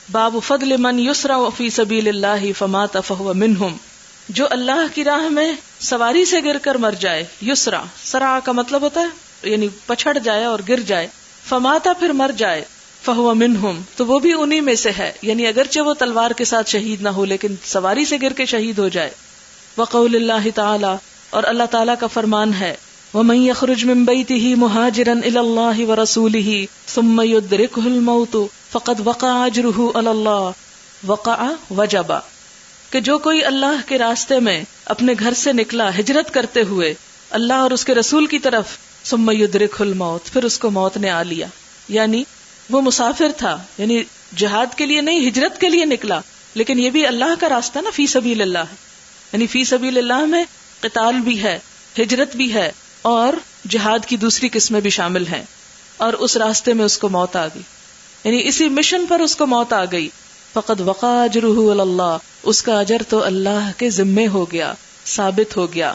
باب فضل من یسرع فی سبیل اللہ فمات فہو منہم، جو اللہ کی راہ میں سواری سے گر کر مر جائے، یسرع، سرع کا مطلب ہوتا ہے یعنی پچھڑ جائے اور گر جائے، فماتا پھر مر جائے، فہو منہم تو وہ بھی انہی میں سے ہے، یعنی اگرچہ وہ تلوار کے ساتھ شہید نہ ہو لیکن سواری سے گر کے شہید ہو جائے۔ وقول اللہ تعالی، اور اللہ تعالیٰ کا فرمان ہے، وَمَن يَخْرُجْ مِن بَيْتِهِ مُهَاجِرًا إِلَى اللَّهِ وَرَسُولِهِ ثُمَّ يُدْرِكْهُ الْمَوْتُ فَقَدْ وَقَعَ أَجْرُهُ عَلَى اللَّهِ، وقع وجب، کہ جو کوئی اللہ کے راستے میں اپنے گھر سے نکلا ہجرت کرتے ہوئے اللہ اور اس کے رسول کی طرف، ثُمَّ يُدْرِكْهُ الْمَوْتُ پھر اس کو موت نے آ لیا، یعنی وہ مسافر تھا، یعنی جہاد کے لیے نہیں ہجرت کے لیے نکلا، لیکن یہ بھی اللہ کا راستہ نا، فی سبیل اللہ، یعنی فی سبیل اللہ میں قتال بھی ہے، ہجرت بھی ہے، اور جہاد کی دوسری قسمیں بھی شامل ہیں، اور اس راستے میں اس کو موت آ گئی، یعنی اسی مشن پر اس کو موت آ گئی، فقد وقع اجرہ علی اللہ، اس کا اجر تو اللہ کے ذمے ہو گیا، ثابت ہو گیا۔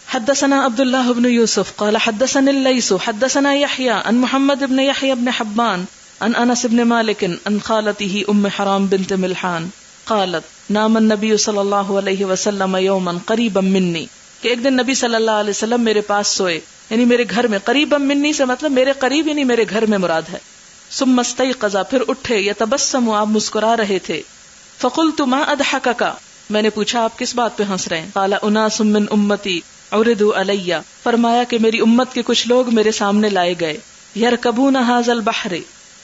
حدثنا عبد اللہ بن یوسف قال حدثنا اللیث حدثنا یحیی عن محمد بن یحیی بن حبان عن انس بن مالک عن خالته ام حرام بنت ملحان قالت نام النبی صلی اللہ علیہ وسلم یوما قریبا منی، کہ ایک دن نبی صلی اللہ علیہ وسلم میرے پاس سوئے، یعنی میرے گھر میں، قریبا منی سے مطلب میرے قریب یعنی میرے گھر میں مراد ہے۔ ثم استيقظ پھر اٹھے، یتبسم آپ مسکرا رہے تھے، فقلت ما اضحکک میں نے پوچھا آپ کس بات پہ ہنس رہے ہیں؟ قال اناس من امتی عرضوا علی، فرمایا کہ میری امت کے کچھ لوگ میرے سامنے لائے گئے، یرکبون ھذا البحر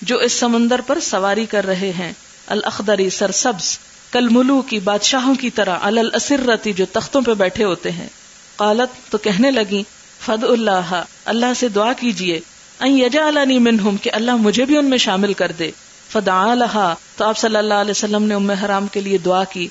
جو اس سمندر پر سواری کر رہے ہیں، الاخضر سرسبز، کالملوک بادشاہوں کی طرح، علی الاسرۃ جو تختوں پہ بیٹھے ہوتے ہیں۔ قالت تو کہنے لگی فدع اللہ اللہ سے دعا کیجئے، ان یجعلنی منہم کہ اللہ مجھے بھی ان میں شامل کر دے۔ فدعا لہا تو آپ صلی اللہ علیہ وسلم نے ام حرام کے لیے دعا کی۔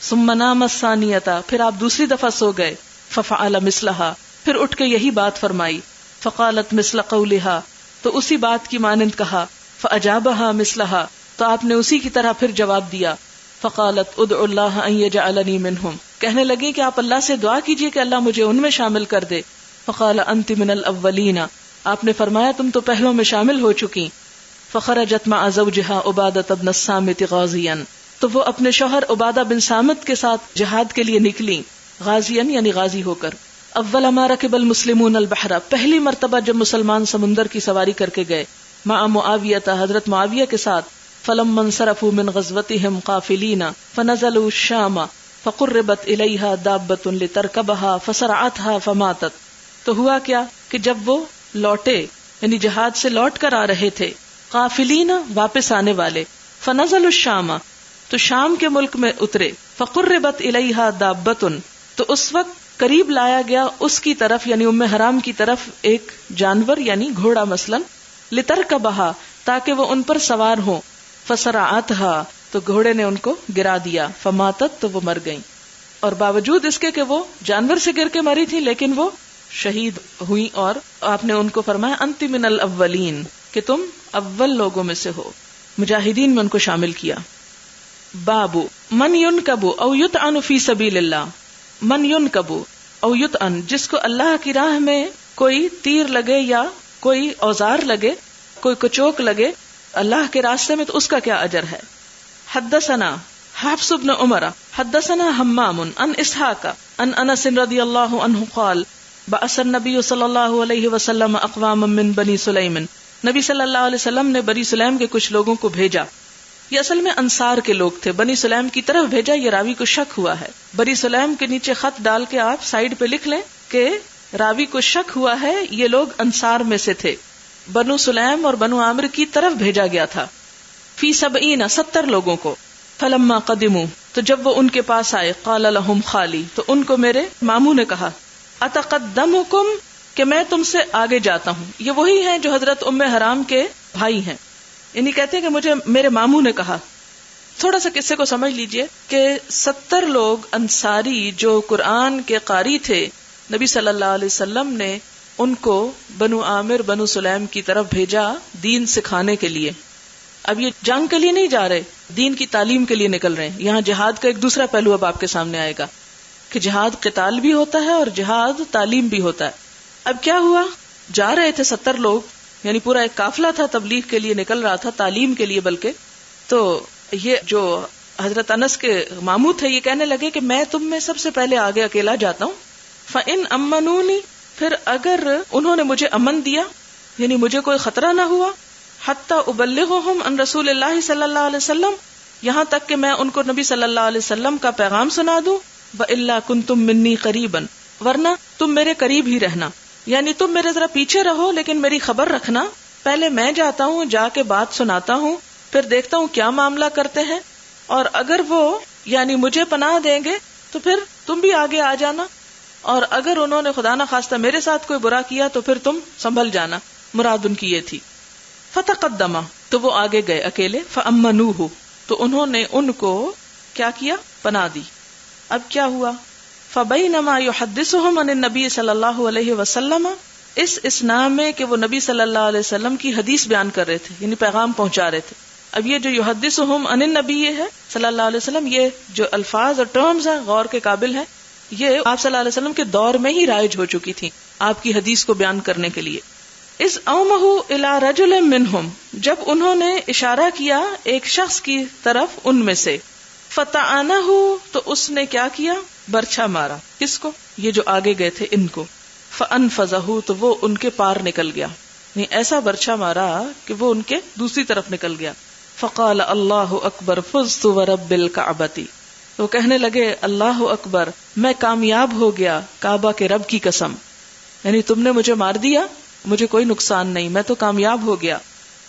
ثم نام الثانیۃ پھر آپ دوسری دفعہ سو گئے، ففعل مثلہا پھر اٹھ کے یہی بات فرمائی، فقالت مثل قولہا تو اسی بات کی مانند کہا، فاجابہا مثلہا تو آپ نے اسی کی طرح پھر جواب دیا، فقالت ادعو اللہ ان یجعلنی منہم کہنے لگی کہ آپ اللہ سے دعا کیجئے کہ اللہ مجھے ان میں شامل کر دے۔ فقال انت من الاولین آپ نے فرمایا تم تو پہلوں میں شامل ہو چکی۔ فخرجت مع زوجہا عبادۃ بن الصامت غازیا تو وہ اپنے شوہر عبادہ بن صامت کے ساتھ جہاد کے لیے نکلی، غازیا یعنی غازی ہو کر۔ اول ما رکب المسلمون البحر پہلی مرتبہ جب مسلمان سمندر کی سواری کر کے گئے، مع معاویہ حضرت معاویہ کے ساتھ، فلما انصرفوا من غزوتهم قافلین فنزلوا الشام فقربت الیہا دابۃ لترکبها فسرعتها فماتت تو ہوا کیا کہ جب وہ لوٹے یعنی جہاد سے لوٹ کر آ رہے تھے، قافلین واپس آنے والے، فنزلوا الشام تو شام کے ملک میں اترے، فقربت الیہا دابۃ تو اس وقت قریب لایا گیا اس کی طرف یعنی ام حرام کی طرف ایک جانور یعنی گھوڑا مثلا، لترکبها تاکہ وہ ان پر سوار ہوں، فسرعتها تو گھوڑے نے ان کو گرا دیا، فماتت تو وہ مر گئیں، اور باوجود اس کے کہ وہ جانور سے گر کے مری تھی لیکن وہ شہید ہوئی، اور آپ نے ان کو فرمایا انت من الاولین کہ تم اول لوگوں میں سے ہو، مجاہدین میں ان کو شامل کیا۔ باب من ينکب او یطعن فی سبیل اللہ، من ينکب او یطعن جس کو اللہ کی راہ میں کوئی تیر لگے یا کوئی اوزار لگے، کوئی کچوک لگے اللہ کے راستے میں تو اس کا کیا اجر ہے۔ حدثنا حفص بن عمر حدثنا حمام عن اسحاق عن انس رضی اللہ عنہ قال بعث النبی صلی اللہ علیہ وسلم اقواما من بنی سلیم، نبی صلی اللہ علیہ وسلم نے بنی سلیم کے کچھ لوگوں کو بھیجا، یہ اصل میں انصار کے لوگ تھے، بنی سلیم کی طرف بھیجا، یہ راوی کو شک ہوا ہے، بنی سلیم کے نیچے خط ڈال کے آپ سائیڈ پہ لکھ لیں کہ راوی کو شک ہوا ہے یہ لوگ انصار میں سے تھے، بنو سلیم اور بنو عامر کی طرف بھیجا گیا تھا، فی 70 لوگوں کو۔ فلما قدموا تو جب وہ ان کے پاس آئے، قال لهم خالی تو ان کو میرے ماموں نے کہا، اتقدمکم کہ میں تم سے آگے جاتا ہوں، یہ وہی ہیں جو حضرت ام حرام کے بھائی ہیں، یعنی کہتے ہیں کہ مجھے میرے ماموں نے کہا۔ تھوڑا سا قصے کو سمجھ لیجئے کہ 70 لوگ انصاری جو قرآن کے قاری تھے، نبی صلی اللہ علیہ وسلم نے ان کو بنو عامر بنو سلیم کی طرف بھیجا دین سکھانے کے لیے۔ اب یہ جنگ کے لیے نہیں جا رہے، دین کی تعلیم کے لیے نکل رہے ہیں۔ یہاں جہاد کا ایک دوسرا پہلو اب آپ کے سامنے آئے گا کہ جہاد قتال بھی ہوتا ہے اور جہاد تعلیم بھی ہوتا ہے۔ اب کیا ہوا، جا رہے تھے 70 لوگ، یعنی پورا ایک قافلہ تھا، تبلیغ کے لیے نکل رہا تھا، تعلیم کے لیے بلکہ، تو یہ جو حضرت انس کے ماموں تھے یہ کہنے لگے کہ میں تم میں سب سے پہلے آگے اکیلا جاتا ہوں. فَإِنْ أَمَّنُونِ پھر اگر انہوں نے مجھے امن دیا یعنی مجھے کوئی خطرہ نہ ہوا, حتی ابلغہم ان رسول اللہ صلی اللہ علیہ وسلم یہاں تک کہ میں ان کو نبی صلی اللہ علیہ وسلم کا پیغام سنا دوں, وَإِلَّا كُنْتُم مِّنِّي قَرِيبًا ورنہ تم میرے قریب ہی رہنا, یعنی تم میرے ذرا پیچھے رہو لیکن میری خبر رکھنا, پہلے میں جاتا ہوں, جا کے بات سناتا ہوں, پھر دیکھتا ہوں کیا معاملہ کرتے ہیں, اور اگر وہ یعنی مجھے پناہ دیں گے تو پھر تم بھی آگے آ جانا, اور اگر انہوں نے خدا نہ خواستہ میرے ساتھ کوئی برا کیا تو پھر تم سنبھل جانا. مراد ان کی یہ تھی. فتقدما تو وہ آگے گئے اکیلے, فامنوہ تو انہوں نے ان کو کیا کیا, پناہ دی. اب کیا ہوا, فبینما یحدثہم عن النبی صلی اللہ علیہ وسلم اس اسنا میں کہ وہ نبی صلی اللہ علیہ وسلم کی حدیث بیان کر رہے تھے یعنی پیغام پہنچا رہے تھے. اب یہ جو یحدثہم عن النبی ہے صلی اللہ علیہ وسلم, یہ جو الفاظ اور ٹرمز ہیں غور کے قابل ہیں, یہ آپ صلی اللہ علیہ وسلم کے دور میں ہی رائج ہو چکی تھی آپ کی حدیث کو بیان کرنے کے لیے. اس اومہو الی رجل منہم جب انہوں نے اشارہ کیا ایک شخص کی طرف ان میں سے, فتعنہ تو اس نے کیا کیا, برچھا مارا. کس کو, یہ جو آگے گئے تھے ان کو. فانفذہ تو وہ ان کے پار نکل گیا, نہیں ایسا برچھا مارا کہ وہ ان کے دوسری طرف نکل گیا. فقال اللہ اکبر فزت ورب الکعبۃ وہ کہنے لگے اللہ اکبر میں کامیاب ہو گیا کعبہ کے رب کی قسم, یعنی تم نے مجھے مار دیا مجھے کوئی نقصان نہیں, میں تو کامیاب ہو گیا.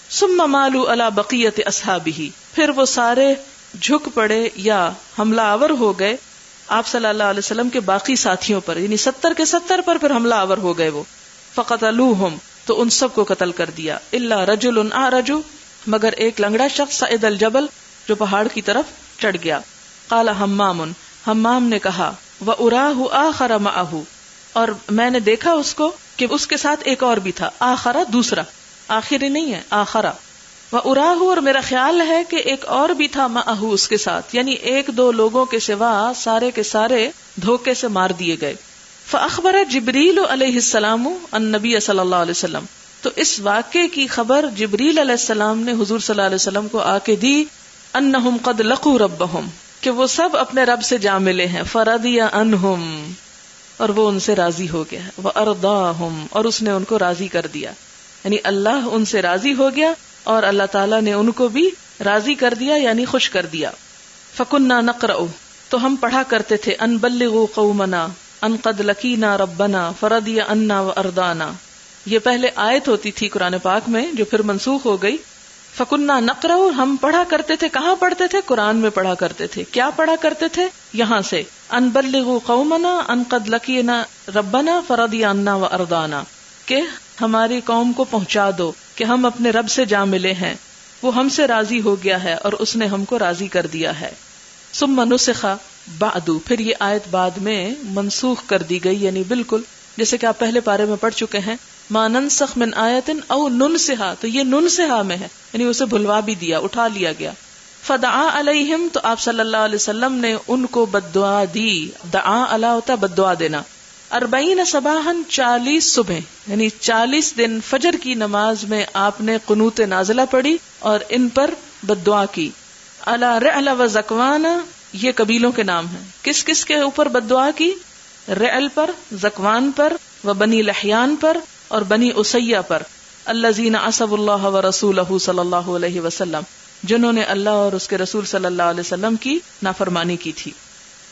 ثم مالوا علی بقیۃ اصحابہ پھر وہ سارے جھک پڑے یا حملہ آور ہو گئے آپ صلی اللہ علیہ وسلم کے باقی ساتھیوں پر, یعنی 70 کے 70 پر پھر حملہ آور ہو گئے وہ. فقتلوہم تو ان سب کو قتل کر دیا. الا رجل اعرج مگر ایک لنگڑا شخص صعد الجبل جو پہاڑ کی طرف چڑھ گیا. قال حمام حمام نے کہا وَأُرَاهُ آخَرَ مَعَهُ اور میں نے دیکھا اس کو کہ اس کے ساتھ ایک اور بھی تھا, آخرا دوسرا, آخری نہیں ہے آخرا. وَأُرَاهُ اور میرا خیال ہے کہ ایک اور بھی تھا مَعَهُ اس کے ساتھ, یعنی ایک دو لوگوں کے سوا سارے کے سارے دھوکے سے مار دیے گئے. فأخبر جبریل علیہ السلام النبی صلی اللہ علیہ وسلم تو اس واقعے کی خبر جبریل علیہ السلام نے حضور صلی اللہ علیہ وسلم کو آ کے دی, انہم قد لقوا ربہم کہ وہ سب اپنے رب سے جا ملے ہیں, فرضی عنہم اور وہ ان سے راضی ہو گیا, وارضاہم اور اس نے ان کو راضی کر دیا, یعنی اللہ ان سے راضی ہو گیا اور اللہ تعالیٰ نے ان کو بھی راضی کر دیا یعنی خوش کر دیا. فکننا نقرأ تو ہم پڑھا کرتے تھے, ان بلغوا قومنا ان قد لقینا ربنا فرضی عنا وارضانا, یہ پہلے آیت ہوتی تھی قرآن پاک میں جو پھر منسوخ ہو گئی. فکننا نقرأ ہم پڑھا کرتے تھے, کہاں پڑھتے تھے, قرآن میں پڑھا کرتے تھے. کیا پڑھا کرتے تھے, یہاں سے ان بلغوا قومنا ان قد لقینا ربنا فرضی عنا وارضانا کہ ہماری قوم کو پہنچا دو کہ ہم اپنے رب سے جا ملے ہیں, وہ ہم سے راضی ہو گیا ہے اور اس نے ہم کو راضی کر دیا ہے. ثم نسخ بعد پھر یہ آیت بعد میں منسوخ کر دی گئی, یعنی بالکل جیسے کہ آپ پہلے پارے میں پڑھ چکے ہیں, ما ننسخ من آیت او ننسہا, تو یہ ننسہا میں ہے یعنی اسے بھلوا بھی دیا, اٹھا لیا گیا. فدعا علیہم تو آپ صلی اللہ علیہ وسلم نے ان کو بددعا دی. دعا علی ہوتا بددعا دینا. 40 صباحاً 40 صبح یعنی 40 دن فجر کی نماز میں آپ نے قنوت نازلہ پڑھی اور ان پر بددعا کی. علی رعل و زکوان یہ قبیلوں کے نام ہیں. کس کس کے اوپر بددعا کی, رعل پر, زکوان پر, و بنی لحیان پر اور بنی اسیہ پر. الذین عصوا اللہ ورسولہ صلی اللہ علیہ وسلم جنہوں نے اللہ اور اس کے رسول صلی اللہ علیہ وسلم کی نافرمانی کی تھی.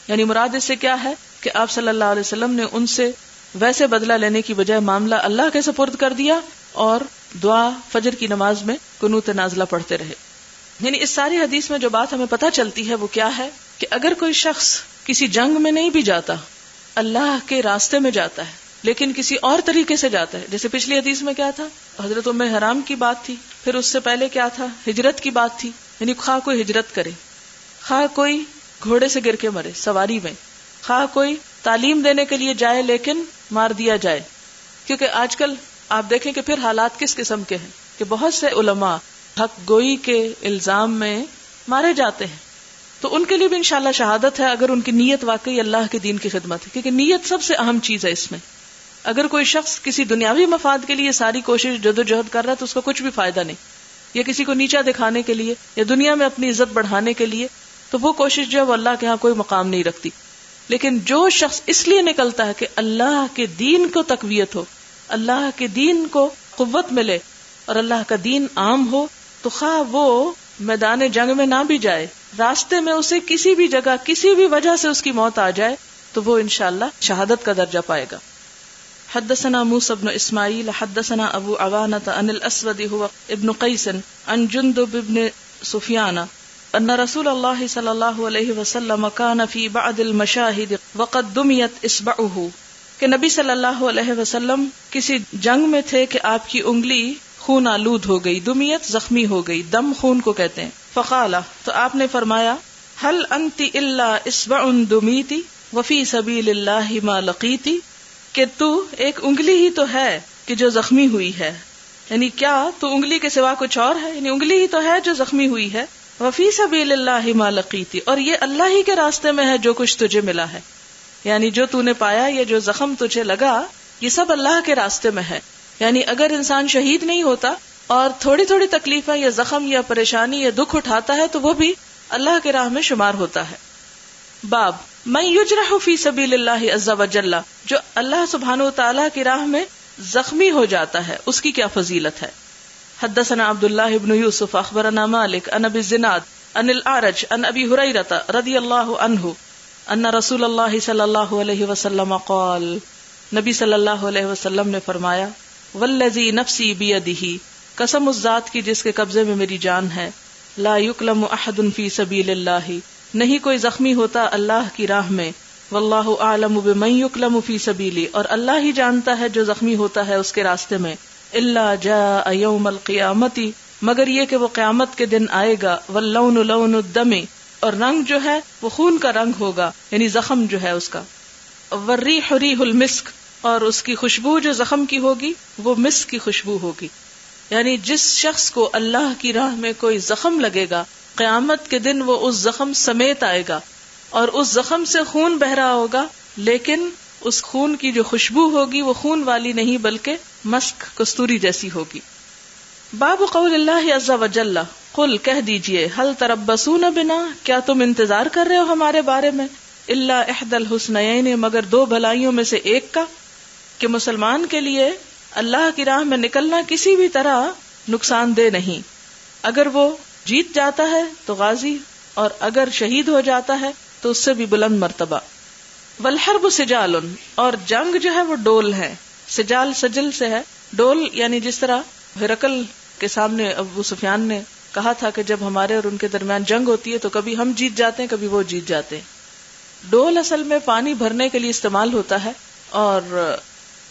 یعنی مراد اس سے کیا ہے کہ آپ صلی اللہ علیہ وسلم نے ان سے ویسے بدلہ لینے کی بجائے معاملہ اللہ کے سپرد کر دیا اور دعا فجر کی نماز میں قنوت نازلہ پڑھتے رہے. یعنی اس ساری حدیث میں جو بات ہمیں پتہ چلتی ہے وہ کیا ہے کہ اگر کوئی شخص کسی جنگ میں نہیں بھی جاتا, اللہ کے راستے میں جاتا ہے لیکن کسی اور طریقے سے جاتا ہے, جیسے پچھلی حدیث میں کیا تھا, حضرت ام حرام کی بات تھی, پھر اس سے پہلے کیا تھا, ہجرت کی بات تھی, یعنی خواہ کوئی ہجرت کرے, خواہ کوئی گھوڑے سے گر کے مرے سواری میں, خواہ کوئی تعلیم دینے کے لیے جائے لیکن مار دیا جائے. کیونکہ آج کل آپ دیکھیں کہ پھر حالات کس قسم کے ہیں کہ بہت سے علماء حق گوئی کے الزام میں مارے جاتے ہیں, تو ان کے لیے بھی انشاءاللہ شہادت ہے اگر ان کی نیت واقعی اللہ کے دین کی خدمت ہے, کیونکہ نیت سب سے اہم چیز ہے اس میں. اگر کوئی شخص کسی دنیاوی مفاد کے لیے ساری کوشش جدوجہد کر رہا ہے تو اس کو کچھ بھی فائدہ نہیں. یا کسی کو نیچا دکھانے کے لیے یا دنیا میں اپنی عزت بڑھانے کے لیے، تو وہ کوشش جو ہے وہ اللہ کے ہاں کوئی مقام نہیں رکھتی. لیکن جو شخص اس لیے نکلتا ہے کہ اللہ کے دین کو تقویت ہو، اللہ کے دین کو قوت ملے اور اللہ کا دین عام ہو، تو خواہ وہ میدان جنگ میں نہ بھی جائے، راستے میں اسے کسی بھی جگہ کسی بھی وجہ سے اس کی موت آ جائے تو وہ انشاءاللہ شہادت کا درجہ پائے گا. حدثنا موسى بن اسماعیل حدثنا ابو عوانة عن الاسود هو ابن قیس عن جندب بن سفیان ان رسول اللہ صلی اللہ علیہ وسلم كان في بعض المشاہد وقد دمیت اصبعه، کہ نبی صلی اللہ علیہ وسلم کسی جنگ میں تھے کہ آپ کی انگلی خون آلود ہو گئی، دمیت زخمی ہو گئی، دم خون کو کہتے ہیں. فقال، تو آپ نے فرمایا، هل انت الا اصبع دمیتی وفی سبیل اللہ ما لقیتی، کہ تو ایک انگلی ہی تو ہے کہ جو زخمی ہوئی ہے، یعنی کیا تو انگلی کے سوا کچھ اور ہے؟ یعنی انگلی ہی تو ہے جو زخمی ہوئی ہے. وفی سبیل اللہ ما لقیتی، اور یہ اللہ ہی کے راستے میں ہے جو کچھ تجھے ملا ہے، یعنی جو تو نے پایا، یہ جو زخم تجھے لگا، یہ سب اللہ کے راستے میں ہے. یعنی اگر انسان شہید نہیں ہوتا اور تھوڑی تھوڑی تکلیفیں یا زخم یا پریشانی یا دکھ اٹھاتا ہے تو وہ بھی اللہ کے راہ میں شمار ہوتا ہے. باب من یجرح فی سبیل اللہ عز وجل، جو اللہ سبحانہ وتعالی کی راہ میں زخمی ہو جاتا ہے اس کی کیا فضیلت ہے. حدثنا عبداللہ بن یوسف اخبرنا مالک عن ابی الزناد عن الاعرج عن ابی ہریرہ رضی اللہ عنہ ان رسول اللہ صلی اللہ علیہ وسلم قال، نبی صلی اللہ علیہ وسلم نے فرمایا، والذی نفسی بیدہ، قسم اس ذات کی جس کے قبضے میں میری جان ہے، لا یکلم احد فی سبیل اللہ، نہیں کوئی زخمی ہوتا اللہ کی راہ میں، واللہ اعلم بمن یکلم فی سبیلی، اور اللہ ہی جانتا ہے جو زخمی ہوتا ہے اس کے راستے میں، الا جاء یوم القیامت، مگر یہ کہ وہ قیامت کے دن آئے گا، واللون لون الدم، اور رنگ جو ہے وہ خون کا رنگ ہوگا، یعنی زخم جو ہے اس کا، والریح ریح المسک، اور اس کی خوشبو جو زخم کی ہوگی وہ مسک کی خوشبو ہوگی. یعنی جس شخص کو اللہ کی راہ میں کوئی زخم لگے گا، قیامت کے دن وہ اس زخم سمیت آئے گا اور اس زخم سے خون بہ رہا ہوگا، لیکن اس خون کی جو خوشبو ہوگی وہ خون والی نہیں بلکہ مسک کستوری جیسی ہوگی. باب قول اللہ عز وجل، قل کہہ دیجئے، هل تربصون بنا، کیا تم انتظار کر رہے ہو ہمارے بارے میں، الا احدى الحسنیین، مگر دو بھلائیوں میں سے ایک کا، کہ مسلمان کے لیے اللہ کی راہ میں نکلنا کسی بھی طرح نقصان دہ نہیں. اگر وہ جیت جاتا ہے تو غازی، اور اگر شہید ہو جاتا ہے تو اس سے بھی بلند مرتبہ. والحرب سجال، اور جنگ جو ہے وہ ڈول ہے. سجال سجل سے ہے، ڈول یعنی جس طرح ہرقل کے سامنے ابو سفیان نے کہا تھا کہ جب ہمارے اور ان کے درمیان جنگ ہوتی ہے تو کبھی ہم جیت جاتے ہیں کبھی وہ جیت جاتے ہیں. ڈول اصل میں پانی بھرنے کے لیے استعمال ہوتا ہے اور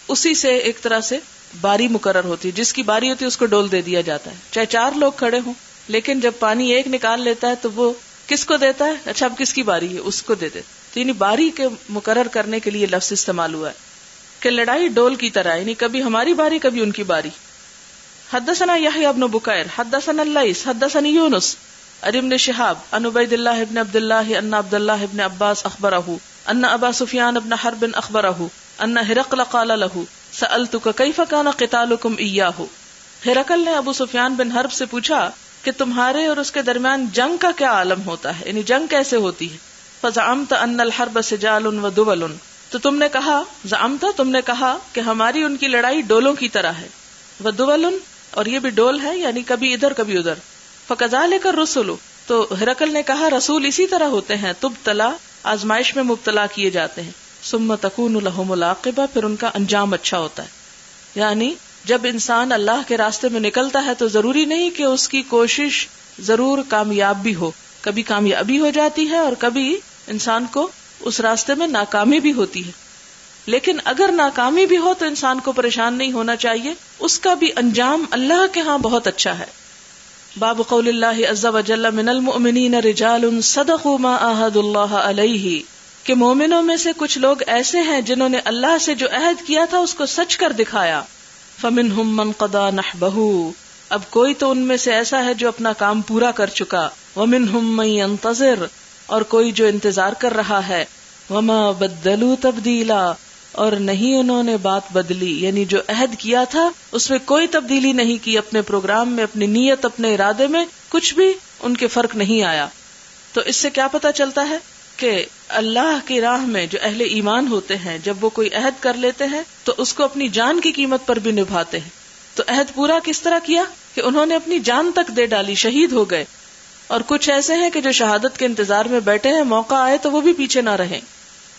اسی سے ایک طرح سے باری مقرر ہوتی ہے، جس کی باری ہوتی ہے اس کو ڈول دے دیا جاتا ہے، چاہے 4 لوگ کھڑے ہوں، لیکن جب پانی ایک نکال لیتا ہے تو وہ کس کو دیتا ہے؟ اچھا اب کس کی باری ہے اس کو دے دیتا. تو یعنی باری کے مقرر کرنے کے لیے لفظ استعمال ہوا ہے کہ لڑائی ڈول کی طرح، یعنی کبھی ہماری باری کبھی ان کی باری. حدثنا یحییٰ بن بکیر حدثنا اللیث حدثنی یونس عن ابن شہاب عن عبید اللہ بن عبد اللہ ان عبد اللہ بن عباس اخبرہ ان ابا سفیان بن حرب اخبرہ ان ہرقل قال له سألتک کیف کان قتالکم ایاہ. ہرقل نے ابو سفیان بن حرب سے پوچھا کہ تمہارے اور اس کے درمیان جنگ کا کیا عالم ہوتا ہے، یعنی جنگ کیسے ہوتی ہے. فزعمت ان الحرب سجال ودول، تو تم نے کہا، زعمت تم نے کہا کہ ہماری ان کی لڑائی ڈولوں کی طرح ہے، ودول اور یہ بھی ڈول ہے یعنی کبھی ادھر کبھی ادھر. فکذالک الرسل، تو ہرقل نے کہا رسول اسی طرح ہوتے ہیں، تبتلا آزمائش میں مبتلا کیے جاتے ہیں، ثم تکون لهم العاقبہ، پھر ان کا انجام اچھا ہوتا ہے. یعنی جب انسان اللہ کے راستے میں نکلتا ہے تو ضروری نہیں کہ اس کی کوشش ضرور کامیاب بھی ہو، کبھی کامیابی ہو جاتی ہے اور کبھی انسان کو اس راستے میں ناکامی بھی ہوتی ہے. لیکن اگر ناکامی بھی ہو تو انسان کو پریشان نہیں ہونا چاہیے، اس کا بھی انجام اللہ کے ہاں بہت اچھا ہے. باب قول اللہ عز وجل من المؤمنین رجال صدقوا ما عاہدوا اللہ علیہ، کہ مومنوں میں سے کچھ لوگ ایسے ہیں جنہوں نے اللہ سے جو عہد کیا تھا اس کو سچ کر دکھایا. فمنہم من قضى نحبہ، اب کوئی تو ان میں سے ایسا ہے جو اپنا کام پورا کر چکا. ومنہم من ينتظر، اور کوئی جو انتظار کر رہا ہے. وما بدلوا تبدیلا، اور نہیں انہوں نے بات بدلی، یعنی جو عہد کیا تھا اس میں کوئی تبدیلی نہیں کی، اپنے پروگرام میں، اپنی نیت، اپنے ارادے میں کچھ بھی ان کے فرق نہیں آیا۔ تو اس سے کیا پتہ چلتا ہے کہ اللہ کی راہ میں جو اہل ایمان ہوتے ہیں جب وہ کوئی عہد کر لیتے ہیں تو اس کو اپنی جان کی قیمت پر بھی نبھاتے ہیں۔ تو عہد پورا کس طرح کیا کہ انہوں نے اپنی جان تک دے ڈالی، شہید ہو گئے۔ اور کچھ ایسے ہیں کہ جو شہادت کے انتظار میں بیٹھے ہیں، موقع آئے تو وہ بھی پیچھے نہ رہیں۔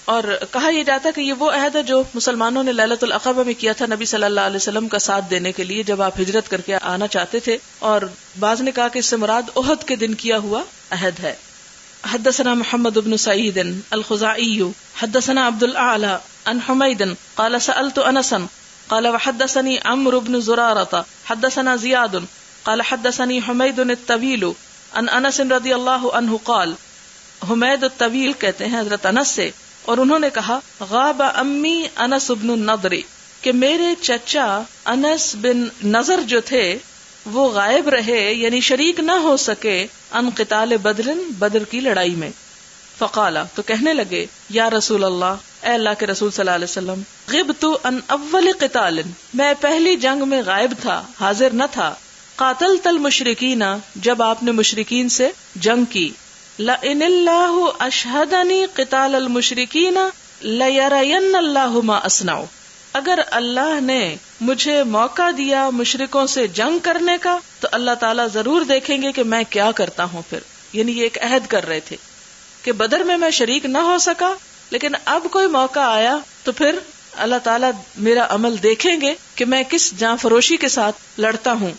اور کہا یہ جاتا ہے کہ یہ وہ عہد ہے جو مسلمانوں نے لیلۃ العقبہ میں کیا تھا نبی صلی اللہ علیہ وسلم کا ساتھ دینے کے لیے جب آپ ہجرت کر کے آنا چاہتے تھے، اور بعض نے کہا کہ اس سے مراد احد کے دن کیا ہوا عہد ہے۔ حدثنا محمد بن سعید الخزاعی حدثنا عبد الاعلی عن حمید قال سألت انسا قال وحدثني عمرو بن زرارة حدثنا زیاد قال حدثني حمید الطویل عن انس رضی اللہ عنہ قال، حمید الطویل کہتے ہیں حضرت انس سے، اور انہوں نے کہا غاب امی انس بن النضر، کہ میرے چچا انس بن نضر جو تھے وہ غائب رہے، یعنی شریک نہ ہو سکے، ان قتال بدر، بدر کی لڑائی میں۔ فقالا، تو کہنے لگے، یا رسول اللہ، اے اللہ کے رسول صلی اللہ علیہ وسلم، غبت ان اول قتال، میں پہلی جنگ میں غائب تھا، حاضر نہ تھا۔ قاتلت المشرکین، جب آپ نے مشرکین سے جنگ کی۔ لئن اللہ اشہدنی قتال المشرکین لیرین اللہ ما اصنع، اگر اللہ نے مجھے موقع دیا مشرکوں سے جنگ کرنے کا تو اللہ تعالیٰ ضرور دیکھیں گے کہ میں کیا کرتا ہوں پھر۔ یعنی یہ ایک عہد کر رہے تھے کہ بدر میں شریک نہ ہو سکا، لیکن اب کوئی موقع آیا تو پھر اللہ تعالیٰ میرا عمل دیکھیں گے کہ میں کس جاں فروشی کے ساتھ لڑتا ہوں۔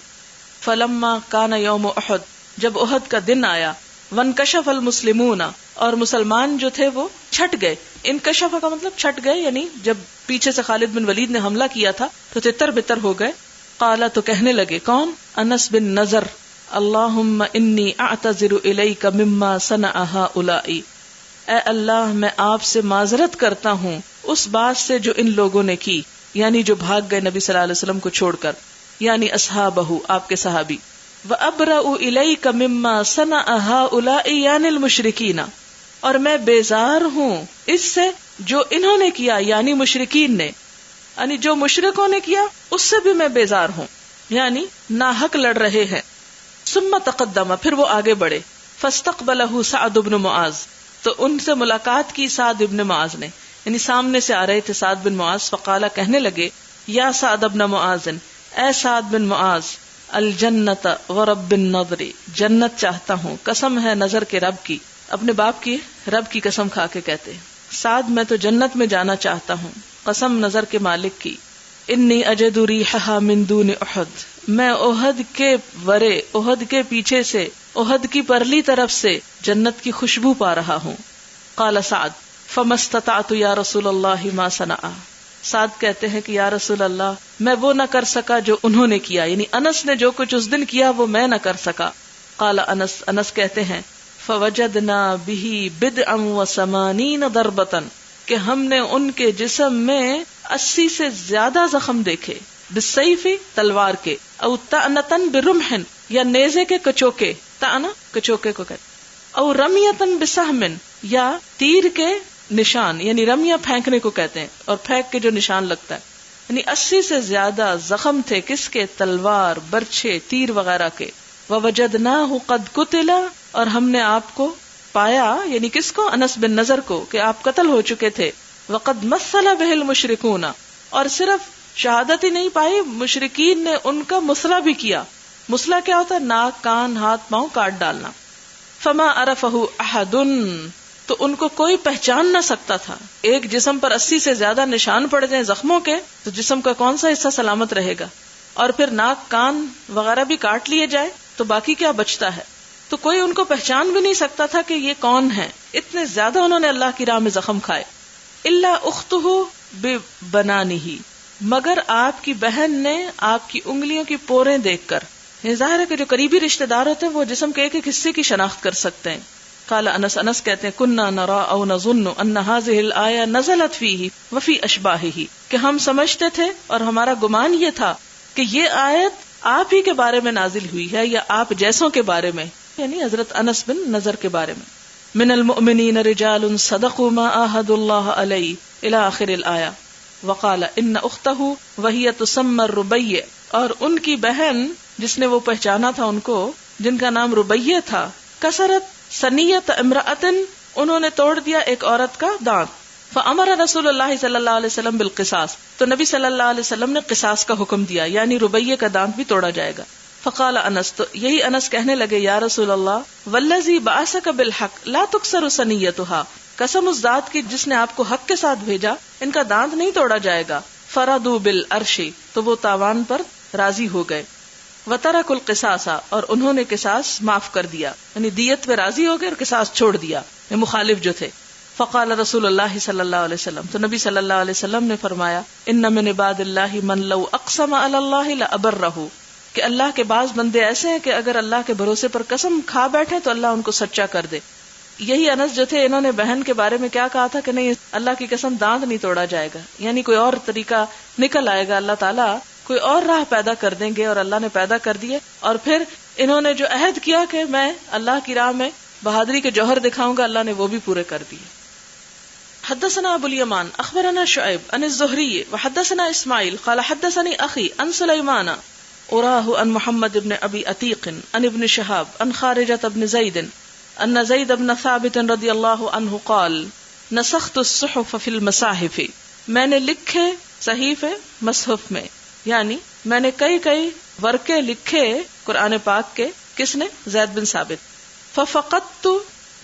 فلما کان یوم احد، جب احد کا دن آیا، وانکشف المسلمون، اور مسلمان جو تھے وہ چھٹ گئے۔ انکشف کا مطلب چھٹ گئے، یعنی جب پیچھے سے خالد بن ولید نے حملہ کیا تھا تو تتر بتر ہو گئے۔ قالا، تو کہنے لگے، کون؟ انس بن نضر، اللہم انی اعتذر الیک مما صنع ہؤلاء، اے اللہ میں آپ سے معذرت کرتا ہوں اس بات سے جو ان لوگوں نے کی، یعنی جو بھاگ گئے نبی صلی اللہ علیہ وسلم کو چھوڑ کر، یعنی اصحابہ، آپ کے صحابی۔ وَأَبْرَأُ إِلَيْكَ مِمَّا صَنَعَ هَؤُلَاءِ یعنی المشرکین، اور میں بیزار ہوں اس سے جو انہوں نے کیا، یعنی مشرکین نے، یعنی جو مشرکوں نے کیا اس سے بھی میں بیزار ہوں، یعنی ناحق لڑ رہے ہیں۔ ثم تقدم، پھر وہ آگے بڑھے۔ فاستقبلہ سعد بن معاذ، تو ان سے ملاقات کی سعد بن معاذ نے، یعنی سامنے سے آ رہے تھے سعد بن معاذ۔ فقالا، کہنے لگے، یا سعد بن معاذ، اے سعد بن معاذ، الجنت ورب النظر، جنت چاہتا ہوں، قسم ہے نظر کے رب کی۔ اپنے باپ کی رب کی قسم کھا کے کہتے ہیں، سعد میں تو جنت میں جانا چاہتا ہوں، قسم نظر کے مالک کی۔ انی اجد ریحھا من دون احد، میں احد کے ورے، احد کے پیچھے سے، احد کی پرلی طرف سے جنت کی خوشبو پا رہا ہوں۔ قال سعد فما استطعت یا رسول اللہ ما صنع، سعد کہتے ہیں کہ یا رسول اللہ، میں وہ نہ کر سکا جو انہوں نے کیا، یعنی انس نے جو کچھ اس دن کیا وہ میں نہ کر سکا۔ قال انس، انس کہتے ہیں، فوجدنا به بدعا و80 ضربۃ، کہ ہم نے ان کے جسم میں 80 سے زیادہ زخم دیکھے، بالسیف، تلوار کے، او طعنۃ برمح، یا نیزے کے کچوکے، طعنہ کچوکے کو کہتے، او رمیۃ بسہم، یا تیر کے نشان، یعنی رمیہ پھینکنے کو کہتے ہیں، اور پھینک کے جو نشان لگتا ہے، یعنی 80 سے زیادہ زخم تھے، کس کے؟ تلوار، برچھے، تیر وغیرہ کے۔ ووجدناہ قد قتل، اور ہم نے آپ کو پایا، یعنی کس کو؟ انس بن نضر کو، کہ آپ قتل ہو چکے تھے۔ وقد مثل بہ المشرکون، اور صرف شہادت ہی نہیں پائی، مشرکین نے ان کا مسلح بھی کیا۔ مسلح کیا ہوتا ہے؟ ناک، کان، ہاتھ، پاؤں کاٹ ڈالنا۔ فما عرفہ احد، تو ان کو کوئی پہچان نہ سکتا تھا۔ ایک جسم پر 80 سے زیادہ نشان پڑ جائیں زخموں کے تو جسم کا کون سا حصہ سلامت رہے گا؟ اور پھر ناک، کان وغیرہ بھی کاٹ لیے جائے تو باقی کیا بچتا ہے؟ تو کوئی ان کو پہچان بھی نہیں سکتا تھا کہ یہ کون ہیں، اتنے زیادہ انہوں نے اللہ کی راہ میں زخم کھائے۔ الا اختہ ببنانہ، مگر آپ کی بہن نے آپ کی انگلیوں کی پوریں دیکھ کر، یہ ظاہر ہے کہ جو قریبی رشتہ دار ہوتے ہیں وہ جسم کے ایک ایک حصے کی شناخت کر سکتے ہیں۔ قال انس، انس کہتے ہیں، كنا نرى او نظن ان هذه الآية نزلت فيه وفي اشباهه، کہ ہم سمجھتے تھے اور ہمارا گمان یہ تھا کہ یہ آیت آپ ہی کے بارے میں نازل ہوئی ہے یا آپ جیسوں کے بارے میں، یعنی حضرت انس بن نضر کے بارے میں۔ من المؤمنین رجال صدقوا ما عاهدوا الله علیہ الی آخر الآیہ، وقال ان اختہ وہی تسمى الربیع، اور ان کی بہن جس نے وہ پہچانا تھا ان کو، جن کا نام ربیع تھا، کسرت ثنیۃ امرأۃ، انہوں نے توڑ دیا ایک عورت کا دانت، فامر رسول اللہ صلی اللہ علیہ وسلم بالقصاص، تو نبی صلی اللہ علیہ وسلم نے قصاص کا حکم دیا، یعنی ربیع کا دانت بھی توڑا جائے گا۔ فقال انس، تو یہی انس کہنے لگے یا رسول اللہ والذی بعثک بالحق لا تکسر ثنیتها، قسم اس ذات کی جس نے آپ کو حق کے ساتھ بھیجا، ان کا دانت نہیں توڑا جائے گا۔ فرضوا بالعرش، تو وہ تاوان پر راضی ہو گئے، وترکوا القصاص، اور انہوں نے قصاص معاف کر دیا، یعنی دیت پہ راضی ہو گئے اور قصاص چھوڑ دیا، یہ مخالف جو تھے۔ فقال رسول اللہ صلی اللہ علیہ وسلم، تو نبی صلی اللہ علیہ وسلم نے فرمایا ان من عباد اللہ من لو اقسم علی اللہ لابرہ، کہ اللہ کے بعض بندے ایسے ہیں کہ اگر اللہ کے بھروسے پر قسم کھا بیٹھے تو اللہ ان کو سچا کر دے۔ یہی انس جو تھے، انہوں نے بہن کے بارے میں کیا کہا تھا کہ نہیں اللہ کی قسم دانت نہیں توڑا جائے گا، یعنی کوئی اور طریقہ نکل آئے گا، اللہ تعالیٰ کوئی اور راہ پیدا کر دیں گے، اور اللہ نے پیدا کر دیے۔ اور پھر انہوں نے جو عہد کیا کہ میں اللہ کی راہ میں بہادری کے جوہر دکھاؤں گا، اللہ نے وہ بھی پورے کر دیے۔ حدثنا ابو الیمان اخبرنا شعیب عن الزہری وحدثنا اسماعیل قال حدثني اخی عن سلیمان اراہ عن محمد بن ابی عتیق عن ابن شہاب عن خارجۃ بن زید ان زید بن ثابت رضی اللہ عنہ قال نسخت الصحف فی المصاحف، میں نے لکھے صحیفے مصحف میں، یعنی میں نے کئی ورقے لکھے قرآن پاک کے۔ کس نے؟ زید بن ثابت۔ ففقدت،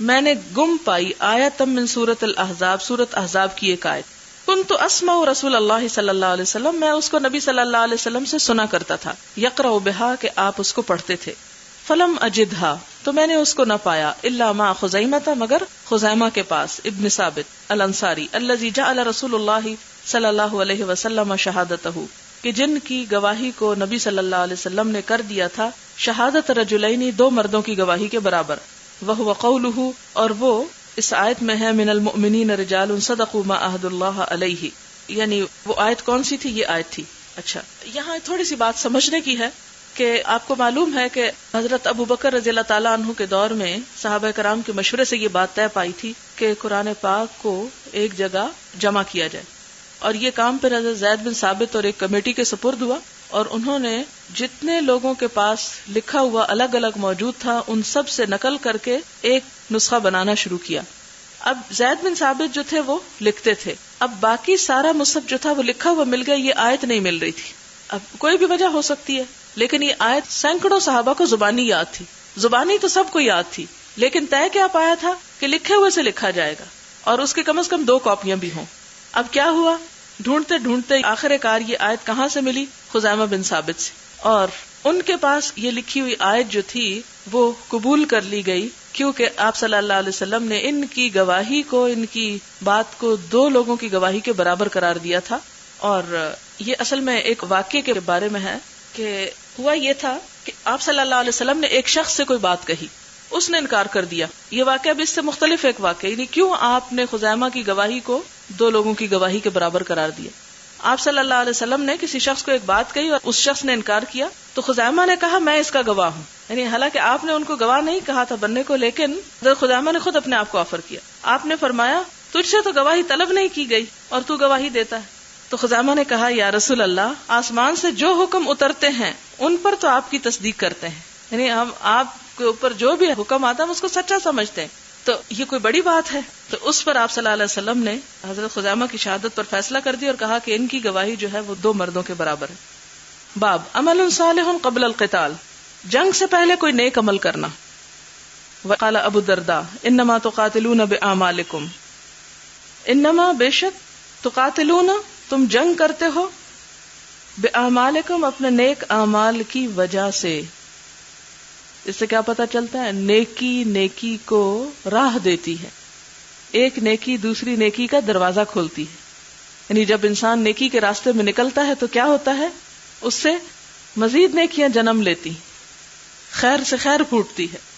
میں نے گم پائی آیت من سورۃ الاحزاب، سورۃ احزاب کی ایک آیت، کنت اسمع رسول اللہ صلی اللہ علیہ وسلم، میں اس کو نبی صلی اللہ علیہ وسلم سے سنا کرتا تھا، یقرأ بہا، کہ آپ اس کو پڑھتے تھے۔ فلم اجدھا، تو میں نے اس کو نہ پایا، الا مع خزیمہ، مگر خزیمہ کے پاس، ابن ثابت الانصاری، الذی جعل رسول اللہ صلی اللہ علیہ وسلم شہادتہ، کہ جن کی گواہی کو نبی صلی اللہ علیہ وسلم نے کر دیا تھا شہادت رجلین، دو مردوں کی گواہی کے برابر، وہو قولہ، اور وہ اس آیت میں ہے من المؤمنین رجال صدقوا ما عہد اللہ علیہ، یعنی وہ آیت کون سی تھی؟ یہ آیت تھی۔ اچھا، یہاں تھوڑی سی بات سمجھنے کی ہے کہ آپ کو معلوم ہے کہ حضرت ابو بکر رضی اللہ تعالیٰ عنہ کے دور میں صحابہ کرام کے مشورے سے یہ بات طے پائی تھی کہ قرآن پاک کو ایک جگہ جمع کیا جائے، اور یہ کام پھر حضرت زید بن ثابت اور ایک کمیٹی کے سپرد ہوا، اور انہوں نے جتنے لوگوں کے پاس لکھا ہوا الگ الگ موجود تھا ان سب سے نقل کر کے ایک نسخہ بنانا شروع کیا۔ اب زید بن ثابت جو تھے وہ لکھتے تھے، اب باقی سارا مصحف جو تھا وہ لکھا ہوا مل گیا، یہ آیت نہیں مل رہی تھی۔ اب کوئی بھی وجہ ہو سکتی ہے، لیکن یہ آیت سینکڑوں صحابہ کو زبانی یاد تھی، زبانی تو سب کو یاد تھی، لیکن طے کیا پایا تھا کہ لکھے ہوئے سے لکھا جائے گا، اور اس کے کم از کم 2 کاپیاں بھی ہوں۔ اب کیا ہوا، ڈھونڈتے ڈھونڈتے آخر کار یہ آیت کہاں سے ملی؟ خزیمہ بن ثابت سے، اور ان کے پاس یہ لکھی ہوئی آیت جو تھی وہ قبول کر لی گئی، کیونکہ آپ صلی اللہ علیہ وسلم نے ان کی گواہی کو، ان کی بات کو 2 لوگوں کی گواہی کے برابر قرار دیا تھا۔ اور یہ اصل میں ایک واقعے کے بارے میں ہے کہ ہوا یہ تھا کہ آپ صلی اللہ علیہ وسلم نے ایک شخص سے کوئی بات کہی، اس نے انکار کر دیا۔ یہ واقعہ بھی اس سے مختلف ایک واقعہ، یعنی کیوں آپ نے خزیمہ کی گواہی کو 2 لوگوں کی گواہی کے برابر قرار دیا۔ آپ صلی اللہ علیہ وسلم نے کسی شخص کو ایک بات کہی اور اس شخص نے انکار کیا، تو خزیمہ نے کہا میں اس کا گواہ ہوں، یعنی حالانکہ آپ نے ان کو گواہ نہیں کہا تھا بننے کو، لیکن خزیمہ نے خود اپنے آپ کو آفر کیا۔ آپ نے فرمایا تجھ سے تو گواہی طلب نہیں کی گئی اور تو گواہی دیتا ہے۔ تو خزیمہ نے کہا یا رسول اللہ، آسمان سے جو حکم اترتے ہیں ان پر تو آپ کی تصدیق کرتے ہیں، یعنی ہم آپ کے اوپر جو بھی حکم آتا ہے اس کو سچا سمجھتے ہیں، تو یہ کوئی بڑی بات ہے۔ تو اس پر آپ صلی اللہ علیہ وسلم نے حضرت خزیمہ کی شہادت پر فیصلہ کر دیا اور کہا کہ ان کی گواہی جو ہے وہ 2 مردوں کے برابر ہے۔ باب عمل صالح قبل القتال، جنگ سے پہلے کوئی نیک عمل کرنا۔ وقال ابو الدرداء انما تقاتلون باعمالکم، انما بے شک، تقاتلون تم جنگ کرتے ہو، باعمالکم اپنے نیک اعمال کی وجہ سے۔ اس سے کیا پتہ چلتا ہے؟ نیکی کو راہ دیتی ہے، ایک نیکی دوسری نیکی کا دروازہ کھولتی ہے، یعنی جب انسان نیکی کے راستے میں نکلتا ہے تو کیا ہوتا ہے، اس سے مزید نیکیاں جنم لیتی، خیر سے خیر پھوٹتی ہے۔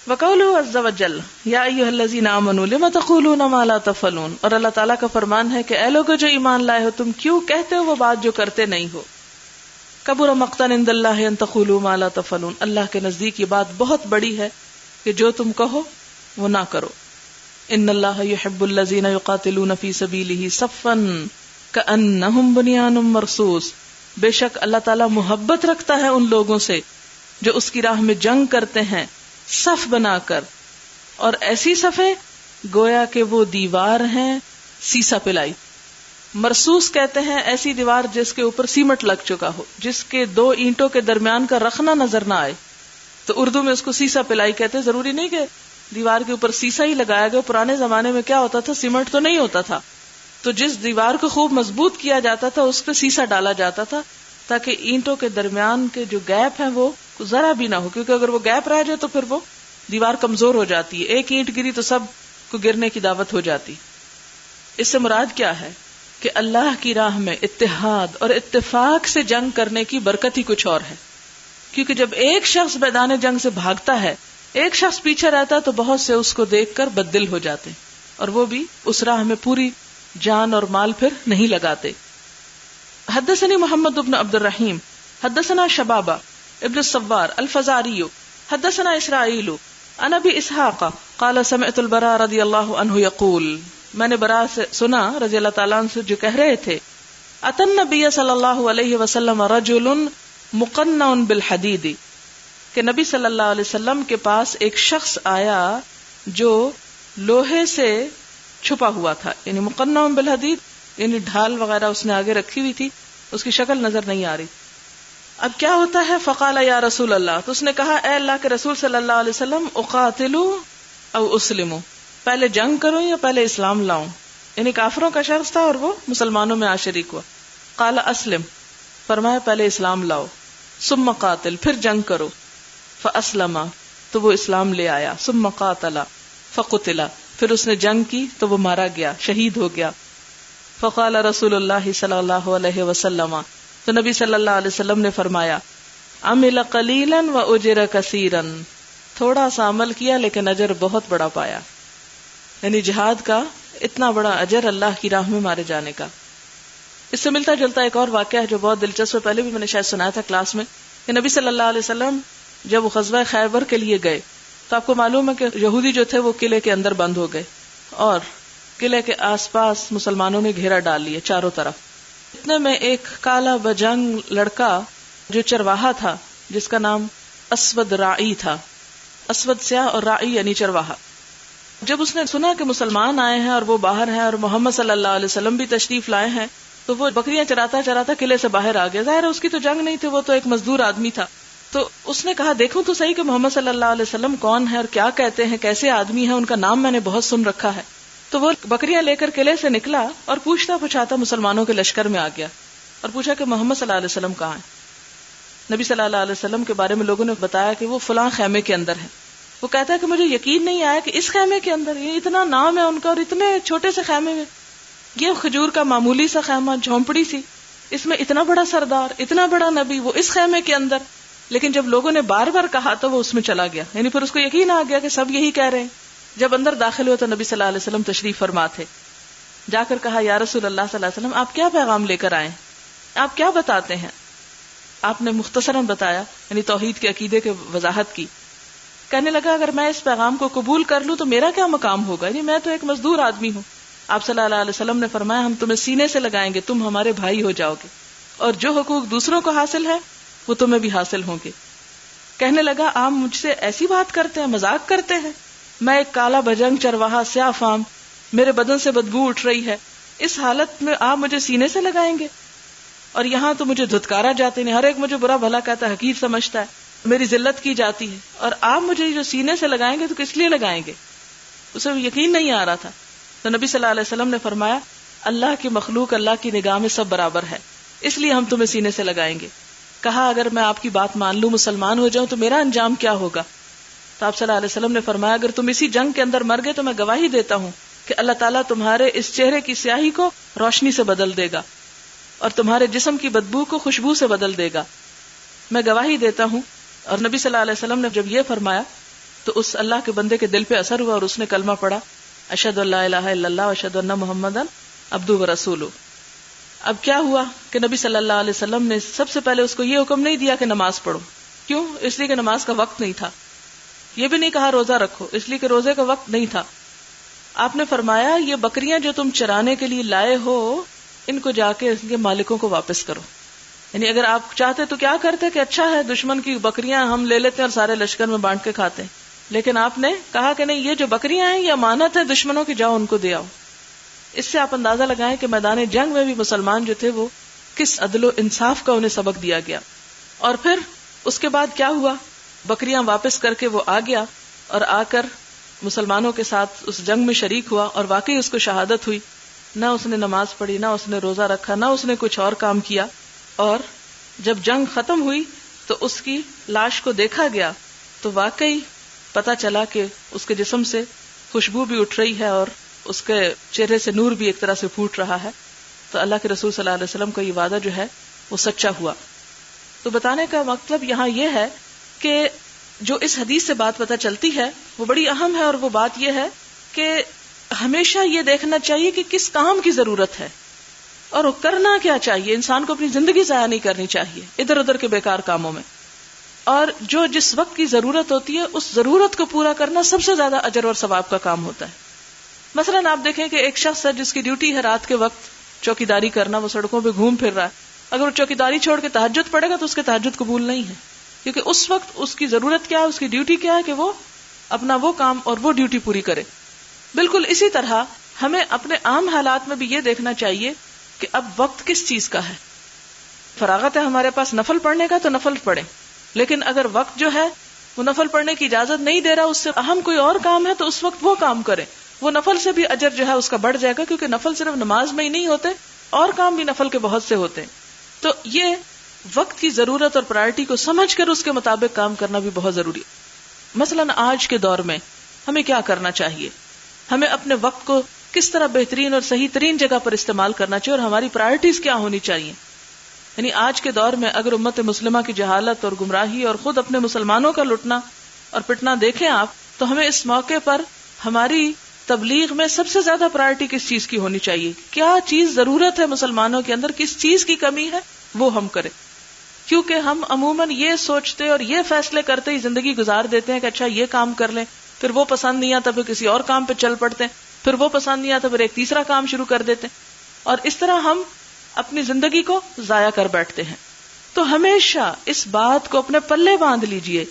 وقوله عز وجل یا ایھا الذین آمنوا لم تقولون ما لا تفعلون، اور اللہ تعالیٰ کا فرمان ہے کہ اے لوگو جو ایمان لائے ہو تم کیوں کہتے ہو وہ بات جو کرتے نہیں ہو۔ کبر مقتا عند اللہ ان تقولوا ما لا تفعلون، اللہ کے نزدیک یہ بات بہت بڑی ہے کہ جو تم کہو وہ نہ کرو۔ ان اللہ یحب الذین یقاتلون فی سبیلہ صفا کأنہم بنیان مرصوص، بے شک اللہ تعالیٰ محبت رکھتا ہے ان لوگوں سے جو اس کی راہ میں جنگ کرتے ہیں صف بنا کر، اور ایسی صفیں گویا کہ وہ دیوار ہیں سیسا پلائی. مرصوص کہتے ہیں ایسی دیوار جس کے اوپر سیمٹ لگ چکا ہو، جس کے دو اینٹوں کے درمیان کا رخنا نظر نہ آئے. تو اردو میں اس کو سیسا پلائی کہتے ہیں. ضروری نہیں کہ دیوار کے اوپر سیسا ہی لگایا گیا. پرانے زمانے میں کیا ہوتا تھا، سیمنٹ تو نہیں ہوتا تھا، تو جس دیوار کو خوب مضبوط کیا جاتا تھا اس پہ سیسا ڈالا جاتا تھا تاکہ اینٹوں کے درمیان کے جو گیپ ہیں وہ ذرا بھی نہ ہو، کیونکہ اگر وہ گیپ رہ جائے تو پھر وہ دیوار کمزور ہو جاتی ہے. ایک اینٹ گری تو سب کو گرنے کی دعوت ہو جاتی. اس سے مراد کیا ہے کہ اللہ کی راہ میں اتحاد اور اتفاق سے جنگ کرنے کی برکت ہی کچھ اور ہے. کیونکہ جب ایک شخص میدان جنگ سے بھاگتا ہے، ایک شخص پیچھے رہتا ہے، تو بہت سے اس کو دیکھ کر بددل ہو جاتے ہیں اور وہ بھی اس راہ میں پوری جان اور مال پھر نہیں لگاتے. حدثني محمد بن عبد الرحیم حدثنا شبابہ ابن الصوار الفزاری حدثنا اسرائیل عن ابی اسحاق قال سمعت البراء رضی اللہ عنہ یقول، میں نے براء سے سنا رضی اللہ تعالیٰ عنہ سے جو کہہ رہے تھے، اتى النبی صلی اللہ علیہ وسلم رجل مقنع بالحدید، کہ نبی صلی اللہ علیہ وسلم کے پاس ایک شخص آیا جو لوہے سے چھپا ہوا تھا. یعنی مقنع بالحدید یعنی ڈھال وغیرہ اس نے آگے رکھی ہوئی تھی، اس کی شکل نظر نہیں آ رہی. اب کیا ہوتا ہے، فقال یا رسول اللہ، تو اس نے کہا اے اللہ کے رسول صلی اللہ علیہ وسلم، اقاتلو او اسلمو، پہلے جنگ کروں یا پہلے اسلام لاؤں. یعنی کافروں کا شخص تھا اور وہ مسلمانوں میں شریک ہوا. قال اسلم، فرمایا پہلے اسلام لاؤ. ثم قاتل، پھر جنگ کرو. فاسلم، تو وہ اسلام لے آیا. ثم قاتل فقتل، پھر اس نے جنگ کی تو وہ مارا گیا، شہید ہو گیا. فقال رسول اللہ صلی اللہ علیہ وسلم، تو نبی صلی اللہ علیہ وسلم نے فرمایا، عمل قلیلا و اجر کثیرا، تھوڑا سا عمل کیا لیکن اجر بہت بڑا پایا. یعنی جہاد کا اتنا بڑا اجر اللہ کی راہ میں مارے جانے کا. اس سے ملتا جلتا ایک اور واقعہ ہے جو بہت دلچسپ ہے، پہلے بھی میں نے شاید سنایا تھا کلاس میں، کہ نبی صلی اللہ علیہ وسلم جب وہ غزوہ خیبر کے لیے گئے تو آپ کو معلوم ہے کہ یہودی جو تھے وہ قلعے کے اندر بند ہو گئے اور قلعے کے آس پاس مسلمانوں نے گھیرا ڈال لیا چاروں طرف. اتنے میں ایک کالا بجنگ لڑکا جو چرواہا تھا، جس کا نام اسود راعی تھا، اسود سیاہ اور راعی یعنی چرواہا، جب اس نے سنا کہ مسلمان آئے ہیں اور وہ باہر ہیں اور محمد صلی اللہ علیہ وسلم بھی تشریف لائے ہیں، تو وہ بکریاں چراتا چراتا قلعے سے باہر آ گیا. ظاہر ہے اس کی تو جنگ نہیں تھی، وہ تو ایک مزدور آدمی تھا. تو اس نے کہا دیکھوں تو صحیح کہ محمد صلی اللہ علیہ وسلم کون ہے اور کیا کہتے ہیں، کیسے آدمی ہیں، ان کا نام میں نے بہت سن رکھا ہے. تو وہ بکریاں لے کر قلعے سے نکلا اور پوچھتا پوچھاتا مسلمانوں کے لشکر میں آ گیا اور پوچھا کہ محمد صلی اللہ علیہ وسلم کہاں ہیں. نبی صلی اللہ علیہ وسلم کے بارے میں لوگوں نے بتایا کہ وہ فلاں خیمے کے اندر ہے. وہ کہتا ہے کہ مجھے یقین نہیں آیا کہ اس خیمے کے اندر، یہ اتنا نام ہے ان کا اور اتنے چھوٹے سے خیمے میں، یہ کھجور کا معمولی سا خیمہ، جھونپڑی سی، اس میں اتنا بڑا سردار، اتنا بڑا نبی، وہ اس خیمے کے اندر. لیکن جب لوگوں نے بار بار کہا تو وہ اس میں چلا گیا. یعنی پھر اس کو یقین آ گیا کہ سب یہی کہہ رہے ہیں. جب اندر داخل ہوا تو نبی صلی اللہ علیہ وسلم تشریف فرما تھے. جا کر کہا یا رسول اللہ صلی اللہ علیہ وسلم، آپ کیا پیغام لے کر آئے، آپ کیا بتاتے ہیں؟ آپ نے مختصراً بتایا، یعنی توحید کے عقیدے کی وضاحت کی. کہنے لگا اگر میں اس پیغام کو قبول کر لوں تو میرا کیا مقام ہوگا، یعنی میں تو ایک مزدور آدمی ہوں. آپ صلی اللہ علیہ وسلم نے فرمایا ہم تمہیں سینے سے لگائیں گے، تم ہمارے بھائی ہو جاؤ گے، اور جو حقوق دوسروں کو حاصل ہے وہ تمہیں بھی حاصل ہوں گے. کہنے لگا آپ مجھ سے ایسی بات کرتے ہیں، مذاق کرتے ہیں، میں ایک کالا بجنگ چرواہا سیاہ فام، میرے بدن سے بدبو اٹھ رہی ہے، اس حالت میں آپ مجھے سینے سے لگائیں گے؟ اور یہاں تو مجھے دھتکارا جاتے ہیں، ہر ایک مجھے برا بھلا کہتا ہے، حقیر سمجھتا ہے، میری ذلت کی جاتی ہے، اور آپ مجھے جو سینے سے لگائیں گے تو کس لیے لگائیں گے؟ اسے یقین نہیں آ رہا تھا. تو نبی صلی اللہ علیہ وسلم نے فرمایا اللہ کی مخلوق اللہ کی نگاہ میں سب برابر ہے، اس لیے ہم تمہیں سینے سے لگائیں گے. کہا اگر میں آپ کی بات مان لوں، مسلمان ہو جاؤں تو میرا انجام کیا ہوگا؟ تو آپ صلی اللہ علیہ وسلم نے فرمایا اگر تم اسی جنگ کے اندر مر گئے تو میں گواہی دیتا ہوں کہ اللہ تعالیٰ تمہارے اس چہرے کی سیاہی کو روشنی سے بدل دے گا اور تمہارے جسم کی بدبو کو خوشبو سے بدل دے گا، میں گواہی دیتا ہوں. اور نبی صلی اللہ علیہ وسلم نے جب یہ فرمایا تو اس اللہ کے بندے کے دل پہ اثر ہوا اور اس نے کلمہ پڑھا، اشہد ان لا الہ الا اللہ واشہد ان محمدًا عبدہ ورسولہ. اب کیا ہوا کہ نبی صلی اللہ علیہ وسلم نے سب سے پہلے اس کو یہ حکم نہیں دیا کہ نماز پڑھو. کیوں؟ اس لیے کہ نماز کا وقت نہیں تھا. یہ بھی نہیں کہا روزہ رکھو، اس لیے کہ روزے کا وقت نہیں تھا. آپ نے فرمایا یہ بکریاں جو تم چرانے کے لیے لائے ہو ان کو جا کے ان کے مالکوں کو واپس کرو. یعنی اگر آپ چاہتے تو کیا کرتے کہ اچھا ہے دشمن کی بکریاں ہم لے لیتے ہیں اور سارے لشکر میں بانٹ کے کھاتے ہیں, لیکن آپ نے کہا کہ نہیں, یہ جو بکریاں ہیں یہ امانت ہے دشمنوں کی, جاؤ ان کو دے آؤ. اس سے آپ اندازہ لگائیں کہ میدان جنگ میں بھی مسلمان جو تھے وہ کس عدل و انصاف کا انہیں سبق دیا گیا. اور پھر اس کے بعد کیا ہوا, بکریاں واپس کر کے وہ آ گیا اور آ کر مسلمانوں کے ساتھ اس جنگ میں شریک ہوا, اور واقعی اس کو شہادت ہوئی. نہ اس نے نماز پڑھی, نہ اس نے روزہ رکھا, نہ اس نے کچھ اور کام کیا. اور جب جنگ ختم ہوئی تو اس کی لاش کو دیکھا گیا تو واقعی پتا چلا کہ اس کے جسم سے خوشبو بھی اٹھ رہی ہے اور اس کے چہرے سے نور بھی ایک طرح سے پھوٹ رہا ہے. تو اللہ کے رسول صلی اللہ علیہ وسلم کا یہ وعدہ جو ہے وہ سچا ہوا. تو بتانے کا مطلب یہاں یہ ہے کہ جو اس حدیث سے بات پتہ چلتی ہے وہ بڑی اہم ہے, اور وہ بات یہ ہے کہ ہمیشہ یہ دیکھنا چاہیے کہ کس کام کی ضرورت ہے اور وہ کرنا کیا چاہیے. انسان کو اپنی زندگی ضائع نہیں کرنی چاہیے ادھر ادھر کے بیکار کاموں میں, اور جو جس وقت کی ضرورت ہوتی ہے اس ضرورت کو پورا کرنا سب سے زیادہ اجر اور ثواب کا کام ہوتا ہے. مثلا آپ دیکھیں کہ ایک شخص ہے جس کی ڈیوٹی ہے رات کے وقت چوکیداری کرنا, وہ سڑکوں پہ گھوم پھر رہا ہے. اگر وہ چوکیداری چھوڑ کے تہجد پڑے گا تو اس کے تہجد قبول نہیں ہے, کیونکہ اس وقت اس کی ضرورت کیا ہے, اس کی ڈیوٹی کیا ہے کہ وہ اپنا وہ کام اور وہ ڈیوٹی پوری کرے. بالکل اسی طرح ہمیں اپنے عام حالات میں بھی یہ دیکھنا چاہیے کہ اب وقت کس چیز کا ہے. فراغت ہے ہمارے پاس نفل پڑھنے کا تو نفل پڑھیں, لیکن اگر وقت جو ہے وہ نفل پڑھنے کی اجازت نہیں دے رہا, اس سے اہم کوئی اور کام ہے تو اس وقت وہ کام کریں. وہ نفل سے بھی اجر جو ہے اس کا بڑھ جائے گا, کیونکہ نفل صرف نماز میں ہی نہیں ہوتے, اور کام بھی نفل کے بہت سے ہوتے ہیں. تو یہ وقت کی ضرورت اور پرائرٹی کو سمجھ کر اس کے مطابق کام کرنا بھی بہت ضروری ہے. مثلا آج کے دور میں ہمیں کیا کرنا چاہیے, ہمیں اپنے وقت کو کس طرح بہترین اور صحیح ترین جگہ پر استعمال کرنا چاہیے, اور ہماری پرائرٹیز کیا ہونی چاہیے. یعنی آج کے دور میں اگر امت مسلمہ کی جہالت اور گمراہی اور خود اپنے مسلمانوں کا لٹنا اور پٹنا دیکھیں آپ, تو ہمیں اس موقع پر ہماری تبلیغ میں سب سے زیادہ پرائرٹی کس چیز کی ہونی چاہیے, کیا چیز ضرورت ہے مسلمانوں کے اندر, کس چیز کی کمی ہے وہ ہم کریں. کیونکہ ہم عموماً یہ سوچتے اور یہ فیصلے کرتے ہی زندگی گزار دیتے ہیں کہ اچھا یہ کام کر لیں, پھر وہ پسند نہیں آتا پھر کسی اور کام پہ چل پڑتے ہیں, پھر وہ پسند نہیں آتا پھر ایک تیسرا کام شروع کر دیتے ہیں, اور اس طرح ہم اپنی زندگی کو ضائع کر بیٹھتے ہیں. تو ہمیشہ اس بات کو اپنے پلے باندھ لیجئے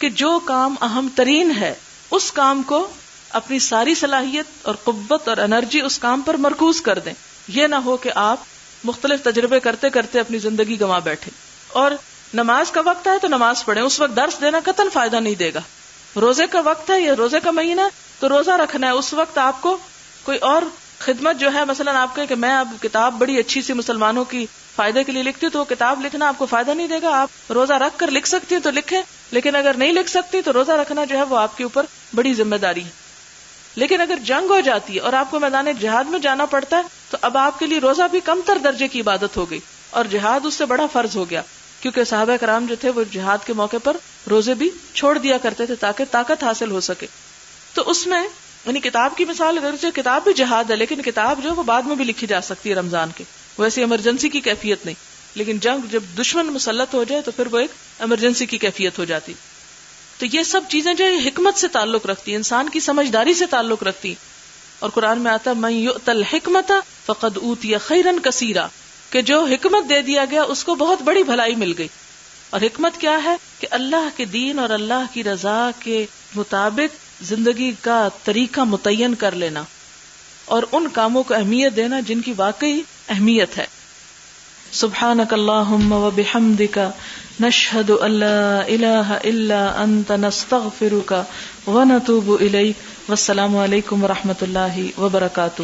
کہ جو کام اہم ترین ہے اس کام کو اپنی ساری صلاحیت اور قوت اور انرجی اس کام پر مرکوز کر دیں. یہ نہ ہو کہ آپ مختلف تجربے کرتے کرتے اپنی زندگی گنوا بیٹھے. اور نماز کا وقت ہے تو نماز پڑھیں, اس وقت درس دینا قطعاً فائدہ نہیں دے گا. روزے کا وقت ہے یا روزے کا مہینہ تو روزہ رکھنا ہے, اس وقت آپ کو کوئی اور خدمت جو ہے, مثلا آپ کہیں کہ میں اب کتاب بڑی اچھی سی مسلمانوں کی فائدے کے لیے لکھتی ہوں, تو وہ کتاب لکھنا آپ کو فائدہ نہیں دے گا. آپ روزہ رکھ کر لکھ سکتی ہیں تو لکھیں, لیکن اگر نہیں لکھ سکتی تو روزہ رکھنا جو ہے وہ آپ کے اوپر بڑی ذمہ داری ہے. لیکن اگر جنگ ہو جاتی ہے اور آپ کو میدان جہاد میں جانا پڑتا ہے تو اب آپ کے لیے روزہ بھی کم تر درجے کی عبادت ہو گئی, اور جہاد اس سے بڑا فرض ہو گیا, کیونکہ صحابہ کرام جو تھے وہ جہاد کے موقع پر روزے بھی چھوڑ دیا کرتے تھے تاکہ طاقت حاصل ہو سکے. تو اس میں یعنی کتاب کی مثال اگر کتاب بھی جہاد ہے, لیکن کتاب جو وہ بعد میں بھی لکھی جا سکتی ہے رمضان کے, ویسے ایمرجنسی کی کیفیت نہیں. لیکن جنگ جب دشمن مسلط ہو جائے تو پھر وہ ایک ایمرجنسی کی کیفیت ہو جاتی. تو یہ سب چیزیں جو حکمت سے تعلق رکھتی ہیں, انسان کی سمجھداری سے تعلق رکھتی ہیں. اور قرآن میں آتا من یؤت الحکمت فقد اوتی خیرا کثیرا, کہ جو حکمت دے دیا گیا اس کو بہت بڑی بھلائی مل گئی. اور حکمت کیا ہے کہ اللہ کے دین اور اللہ کی رضا کے مطابق زندگی کا طریقہ متعین کر لینا اور ان کاموں کو اہمیت دینا جن کی واقعی اہمیت ہے. سبحانک اللہم و بحمدک نشہد ان لا الہ الا انت نستغفرک و نتوب الیک. والسلام علیکم و رحمۃ اللہ وبرکاتہ.